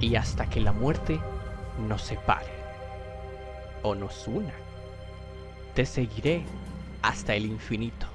y hasta que la muerte nos separe o nos una. Te seguiré hasta el infinito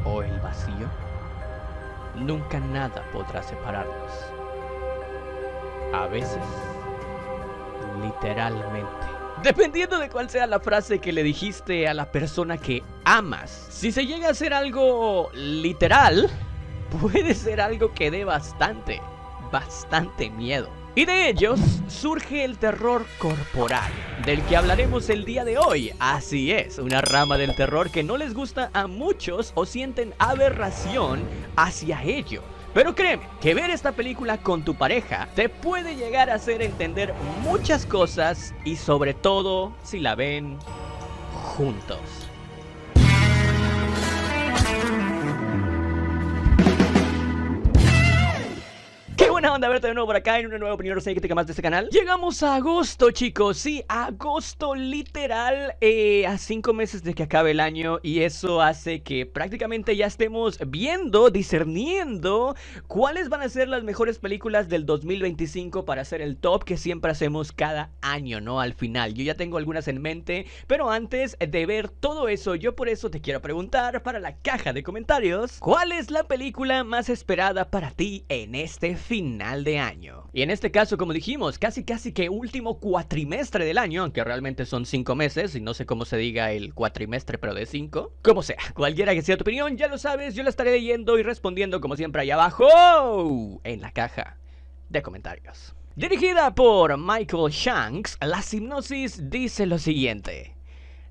o el vacío. Nunca nada podrá separarnos. A veces, literalmente. Dependiendo de cuál sea la frase que le dijiste a la persona que amas. Si se llega a hacer algo literal, puede ser algo que dé bastante miedo. Y de ellos surge el terror corporal, del que hablaremos el día de hoy. Así es, una rama del terror que no les gusta a muchos o sienten aberración hacia ello. Pero créeme, que ver esta película con tu pareja te puede llegar a hacer entender muchas cosas y sobre todo si la ven juntos. Buena onda verte de nuevo por acá en una nueva opinión reseña crítica más de este canal. Llegamos a agosto, chicos. Sí, agosto literal, a 5 meses de que acabe el año. Y eso hace que prácticamente ya estemos viendo, discerniendo cuáles van a ser las mejores películas del 2025 para hacer el top que siempre hacemos cada año, ¿no? Al final, yo ya tengo algunas en mente, pero antes de ver todo eso, yo por eso te quiero preguntar para la caja de comentarios, ¿cuál es la película más esperada para ti en este final de año? Y en este caso, como dijimos, casi que último cuatrimestre del año, aunque realmente son 5 meses y no sé cómo se diga el cuatrimestre, pero de 5. Como sea, cualquiera que sea tu opinión, ya lo sabes, yo la estaré leyendo y respondiendo como siempre ahí abajo en la caja de comentarios. Dirigida por Michael Shanks, la sinopsis dice lo siguiente.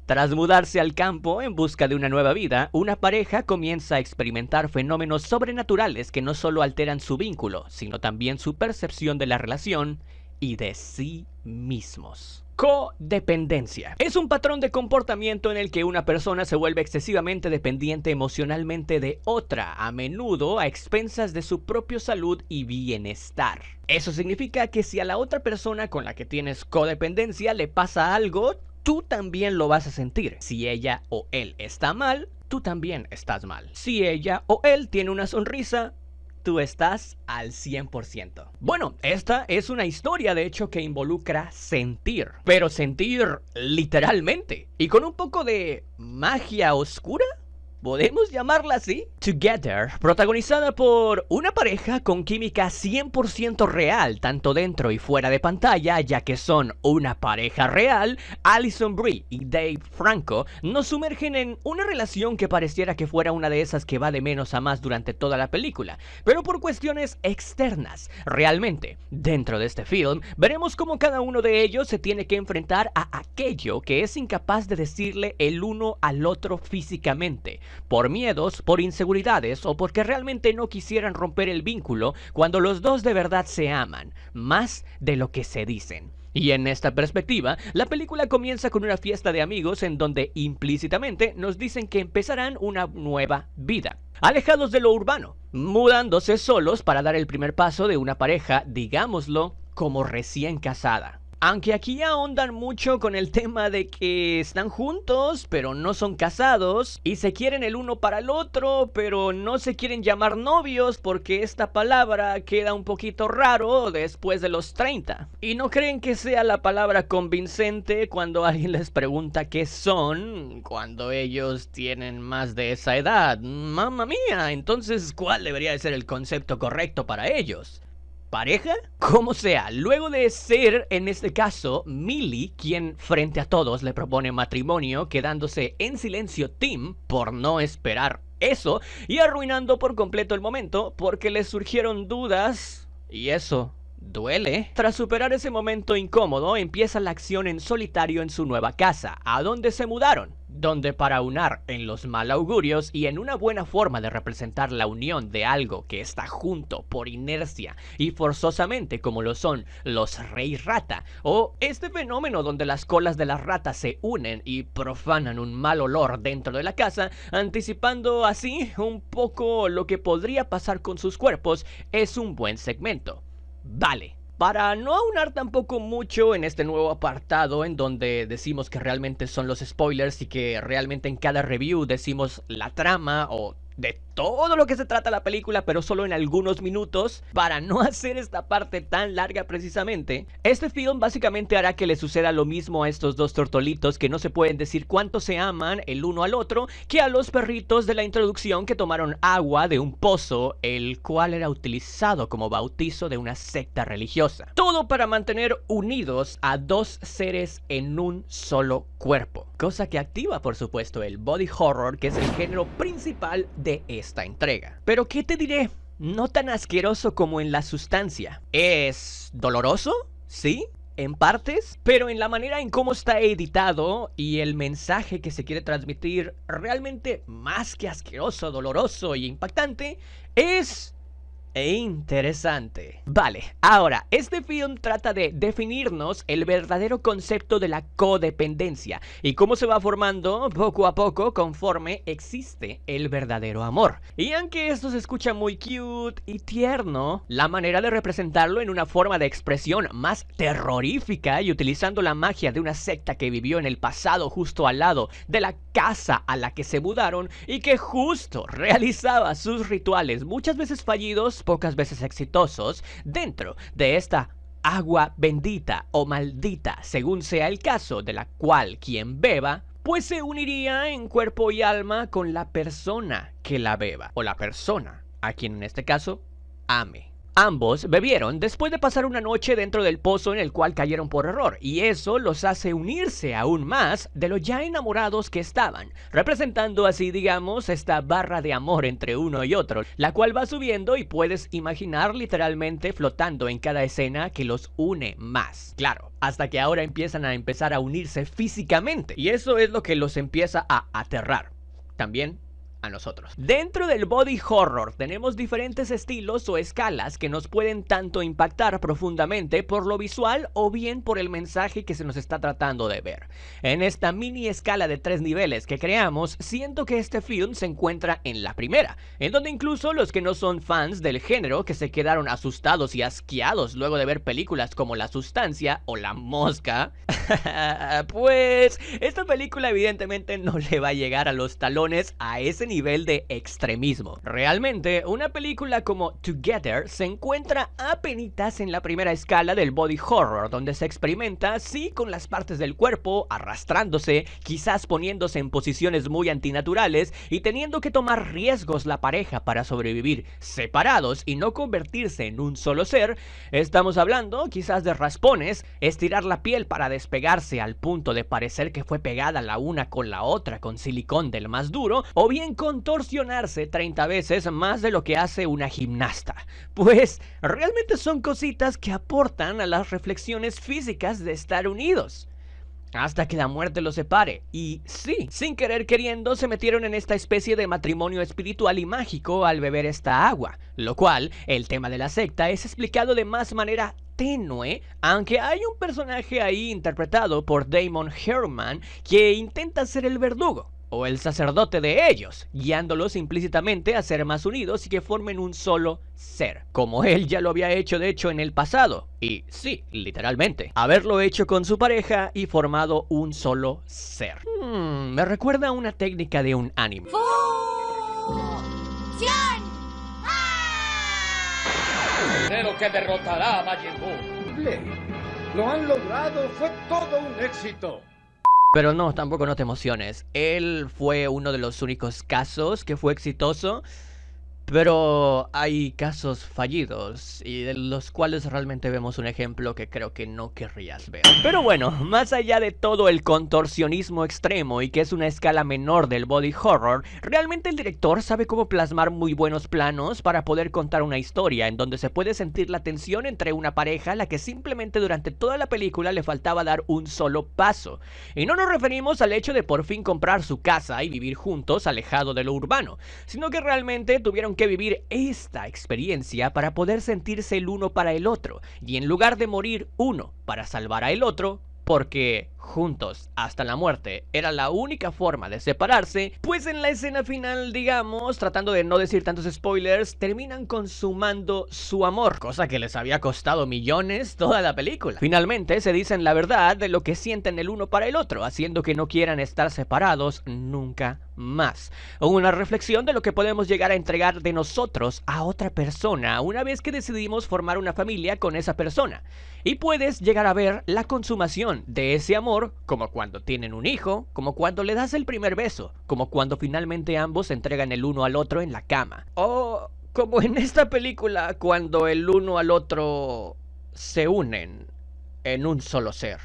Tras mudarse al campo en busca de una nueva vida, una pareja comienza a experimentar fenómenos sobrenaturales que no solo alteran su vínculo, sino también su percepción de la relación y de sí mismos. Codependencia. Es un patrón de comportamiento en el que una persona se vuelve excesivamente dependiente emocionalmente de otra, a menudo a expensas de su propia salud y bienestar. Eso significa que si a la otra persona con la que tienes codependencia le pasa algo, tú también lo vas a sentir. Si ella o él está mal, tú también estás mal. Si ella o él tiene una sonrisa, tú estás al 100%. Bueno, esta es una historia de hecho que involucra sentir, pero sentir literalmente y con un poco de magia oscura. ¿Podemos llamarla así? Together, protagonizada por una pareja con química 100% real, tanto dentro y fuera de pantalla, ya que son una pareja real. Alison Brie y Dave Franco nos sumergen en una relación que pareciera que fuera una de esas que va de menos a más durante toda la película, pero por cuestiones externas. Realmente, dentro de este film, veremos cómo cada uno de ellos se tiene que enfrentar a aquello que es incapaz de decirle el uno al otro físicamente, por miedos, por inseguridades o porque realmente no quisieran romper el vínculo cuando los dos de verdad se aman, más de lo que se dicen. Y en esta perspectiva, la película comienza con una fiesta de amigos en donde implícitamente nos dicen que empezarán una nueva vida, alejados de lo urbano, mudándose solos para dar el primer paso de una pareja, digámoslo, como recién casada. Aunque aquí ahondan mucho con el tema de que están juntos, pero no son casados, y se quieren el uno para el otro, pero no se quieren llamar novios porque esta palabra queda un poquito raro después de los 30. Y no creen que sea la palabra convincente cuando alguien les pregunta qué son, cuando ellos tienen más de esa edad. ¡Mamma mía! Entonces, ¿cuál debería de ser el concepto correcto para ellos? ¿Pareja? Como sea, luego de ser, en este caso, Millie quien frente a todos le propone matrimonio, quedándose en silencio Tim por no esperar eso y arruinando por completo el momento porque le surgieron dudas y eso duele. Tras superar ese momento incómodo, empieza la acción en solitario en su nueva casa, a donde se mudaron, donde para aunar en los mal augurios y en una buena forma de representar la unión de algo que está junto por inercia y forzosamente como lo son los rey rata, o este fenómeno donde las colas de las ratas se unen y profanan un mal olor dentro de la casa, anticipando así un poco lo que podría pasar con sus cuerpos, es un buen segmento. Vale. Para no aunar tampoco mucho en este nuevo apartado en donde decimos que realmente son los spoilers y que realmente en cada review decimos la trama o de todo lo que se trata la película, pero solo en algunos minutos, para no hacer esta parte tan larga precisamente. Este film básicamente hará que le suceda lo mismo a estos dos tortolitos que no se pueden decir cuánto se aman el uno al otro, que a los perritos de la introducción que tomaron agua de un pozo, el cual era utilizado como bautizo de una secta religiosa. Todo para mantener unidos a dos seres en un solo cuerpo, cosa que activa por supuesto el body horror, que es el género principal de esta entrega. Pero ¿qué te diré? No tan asqueroso como en La Sustancia. ¿Es doloroso? ¿Sí? En partes, pero en la manera en cómo está editado y el mensaje que se quiere transmitir, realmente más que asqueroso, doloroso y impactante, es interesante. Vale, ahora, este film trata de definirnos el verdadero concepto de la codependencia y cómo se va formando poco a poco conforme existe el verdadero amor. Y aunque esto se escucha muy cute y tierno, la manera de representarlo en una forma de expresión más terrorífica y utilizando la magia de una secta que vivió en el pasado justo al lado de la casa a la que se mudaron y que justo realizaba sus rituales, muchas veces fallidos, pocas veces exitosos, dentro de esta agua bendita o maldita, según sea el caso, de la cual quien beba, pues se uniría en cuerpo y alma con la persona que la beba, o la persona a quien en este caso ame. Ambos bebieron después de pasar una noche dentro del pozo en el cual cayeron por error, y eso los hace unirse aún más de lo ya enamorados que estaban, representando así, digamos, esta barra de amor entre uno y otro, la cual va subiendo y puedes imaginar literalmente flotando en cada escena que los une más. Claro, hasta que ahora empiezan a unirse físicamente, y eso es lo que los empieza a aterrar. También a nosotros. Dentro del body horror tenemos diferentes estilos o escalas que nos pueden tanto impactar profundamente por lo visual o bien por el mensaje que se nos está tratando de ver. En esta mini escala de 3 niveles que creamos, siento que este film se encuentra en la primera, en donde incluso los que no son fans del género, que se quedaron asustados y asqueados luego de ver películas como La Sustancia o La Mosca, pues esta película evidentemente no le va a llegar a los talones a ese nivel de extremismo. Realmente, una película como Together se encuentra apenitas en la primera escala del body horror, donde se experimenta, sí, con las partes del cuerpo arrastrándose, quizás poniéndose en posiciones muy antinaturales y teniendo que tomar riesgos la pareja para sobrevivir separados y no convertirse en un solo ser. Estamos hablando quizás de raspones, estirar la piel para despegarse al punto de parecer que fue pegada la una con la otra con silicón del más duro, o bien contorsionarse 30 veces más de lo que hace una gimnasta. Pues realmente son cositas que aportan a las reflexiones físicas de estar unidos hasta que la muerte los separe. Y sí, sin querer queriendo se metieron en esta especie de matrimonio espiritual y mágico al beber esta agua, lo cual el tema de la secta es explicado de más manera tenue, aunque hay un personaje ahí interpretado por Damon Herman que intenta ser el verdugo o el sacerdote de ellos, guiándolos implícitamente a ser más unidos y que formen un solo ser, como él ya lo había hecho de hecho en el pasado. Y sí, literalmente, haberlo hecho con su pareja y formado un solo ser. Me recuerda a una técnica de un anime. Creo que derrotará a Majin Buu. Bien, lo han logrado, fue todo un éxito. Pero no, tampoco no te emociones. Él fue uno de los únicos casos que fue exitoso. Pero hay casos fallidos y de los cuales realmente vemos un ejemplo que creo que no querrías ver. Pero bueno, más allá de todo el contorsionismo extremo y que es una escala menor del body horror, realmente el director sabe cómo plasmar muy buenos planos para poder contar una historia en donde se puede sentir la tensión entre una pareja a la que simplemente durante toda la película le faltaba dar un solo paso. Y no nos referimos al hecho de por fin comprar su casa y vivir juntos alejado de lo urbano, sino que realmente tuvieron que vivir esta experiencia para poder sentirse el uno para el otro, y en lugar de morir uno para salvar a el otro, porque juntos hasta la muerte era la única forma de separarse, pues en la escena final, digamos, tratando de no decir tantos spoilers, terminan consumando su amor, cosa que les había costado millones toda la película. Finalmente se dicen la verdad de lo que sienten el uno para el otro, haciendo que no quieran estar separados nunca más. Una reflexión de lo que podemos llegar a entregar de nosotros a otra persona una vez que decidimos formar una familia con esa persona. Y puedes llegar a ver la consumación de ese amor como cuando tienen un hijo, como cuando le das el primer beso, como cuando finalmente ambos se entregan el uno al otro en la cama. O como en esta película, cuando el uno al otro se unen en un solo ser.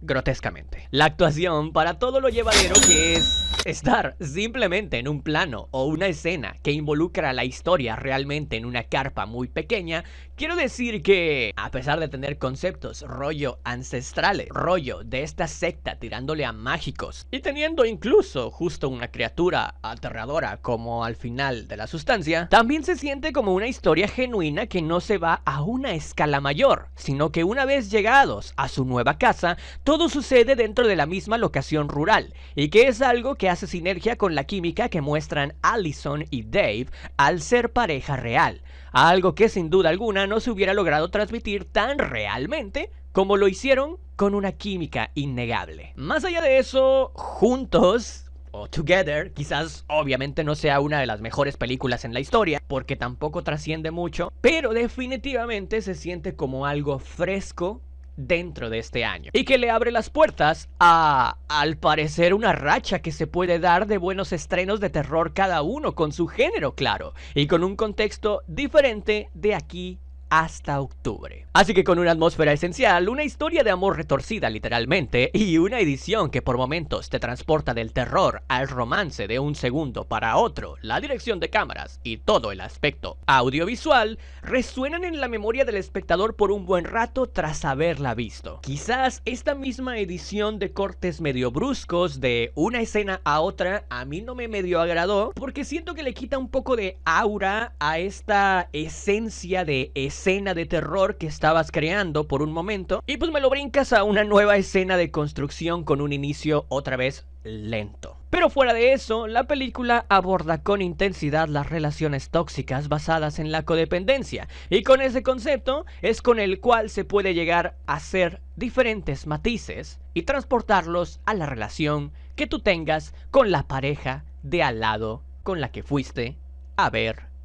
Grotescamente. La actuación para todo lo llevadero que es estar simplemente en un plano o una escena que involucra la historia realmente en una carpa muy pequeña, quiero decir que, a pesar de tener conceptos rollo ancestrales, rollo de esta secta tirándole a mágicos, y teniendo incluso justo una criatura aterradora como al final de la sustancia, también se siente como una historia genuina que no se va a una escala mayor, sino que una vez llegados a su nueva casa, todo sucede dentro de la misma locación rural, y que es algo que hace sinergia con la química que muestran Allison y Dave al ser pareja real, algo que sin duda alguna no se hubiera logrado transmitir tan realmente como lo hicieron con una química innegable. Más allá de eso, juntos o Together, quizás obviamente no sea una de las mejores películas en la historia, porque tampoco trasciende mucho, pero definitivamente se siente como algo fresco dentro de este año y que le abre las puertas a, al parecer, una racha que se puede dar de buenos estrenos de terror, cada uno con su género claro y con un contexto diferente de aquí hasta octubre. Así que con una atmósfera esencial, una historia de amor retorcida literalmente y una edición que por momentos te transporta del terror al romance de un segundo para otro, la dirección de cámaras y todo el aspecto audiovisual resuenan en la memoria del espectador por un buen rato tras haberla visto. Quizás esta misma edición de cortes medio bruscos de una escena a otra a mí no me medio agradó, porque siento que le quita un poco de aura a esta esencia de escena de terror que estabas creando por un momento, y pues me lo brincas a una nueva escena de construcción con un inicio otra vez lento. Pero fuera de eso, la película aborda con intensidad las relaciones tóxicas basadas en la codependencia, y con ese concepto es con el cual se puede llegar a hacer diferentes matices y transportarlos a la relación que tú tengas con la pareja de al lado con la que fuiste a ver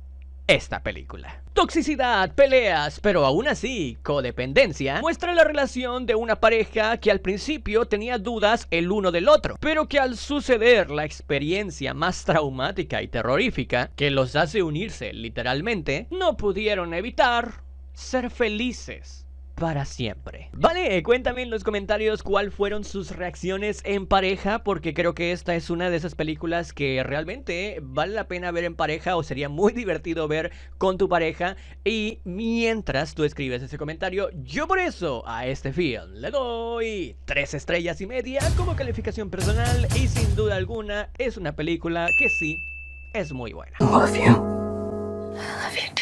esta película. Toxicidad, peleas, pero aún así, codependencia, muestra la relación de una pareja que al principio tenía dudas el uno del otro, pero que al suceder la experiencia más traumática y terrorífica, que los hace unirse literalmente, no pudieron evitar ser felices para siempre. Vale, cuéntame en los comentarios cuál fueron sus reacciones en pareja, porque creo que esta es una de esas películas que realmente vale la pena ver en pareja, o sería muy divertido ver con tu pareja. Y mientras tú escribes ese comentario, yo por eso a este film le doy 3 estrellas y media como calificación personal, y sin duda alguna es una película que sí es muy buena. Love you. Love you too.